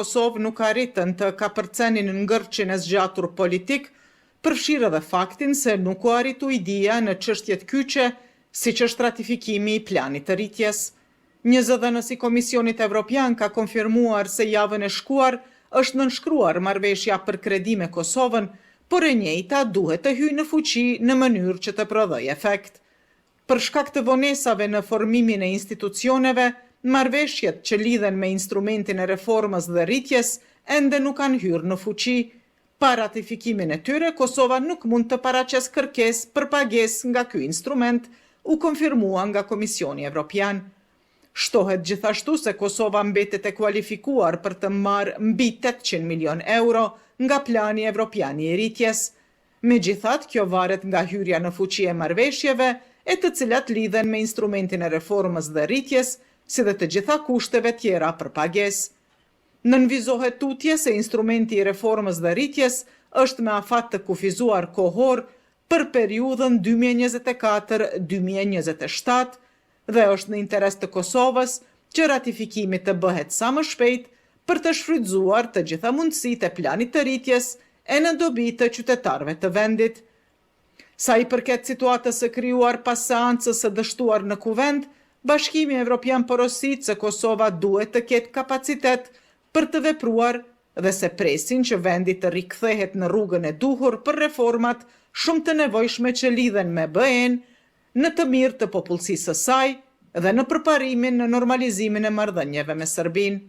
Kosovë nuk arritën të kapërcenin ngërçin e zgjatur politik, përfshirë edhe faktin se nuk u arritu idea në çështjet kyçe, siç është ratifikimi i planit të rritjes. Një zëdhënës i Komisionit Evropian ka konfirmuar se javën e shkuar është nënshkruar marrëveshja për kredi me Kosovën, por e njëjta duhet të hyjë në fuqi në mënyrë që të prodhojë efekt. Për shkak të vonesave në formimin e institucioneve, marrëveshjet që lidhen me instrumentin e reformës dhe rritjes ende nuk kanë hyrë në fuqi. Pa ratifikimin e tyre, Kosova nuk mund të paraqes kërkesë për pagesë nga ky instrument, u konfirmua nga Komisioni Evropian. Shtohet gjithashtu se Kosova mbetet e kualifikuar për të marrë mbi 800 milion euro nga plani evropian i rritjes. Megjithatë, kjo varet nga hyrja në fuqi e marrëveshjeve, e të cilat lidhen me instrumentin e reformës dhe rritjes, si dhe të gjitha kushteve tjera për pagesë. Nënvizohet tutje se instrumenti i reformës dhe rritjes është me afat të kufizuar kohor për periudhën 2024-2027 dhe është në interes të Kosovës që ratifikimi të bëhet sa më shpejt për të shfrytzuar të gjitha mundësitë e planit të rritjes e në dobi të qytetarëve të vendit. Sa i përket situatës së krijuar pas seancës së dështuar në Kuvend, Bashkimi Evropian porosit se Kosova duhet të ketë kapacitet për të vepruar dhe se presin që vendi të rikthehet në rrugën e duhur për reformat shumë të nevojshme që lidhen me BE-n në të mirë të popullsisë së saj dhe në përparimin në normalizimin e marrëdhënieve me Serbinë.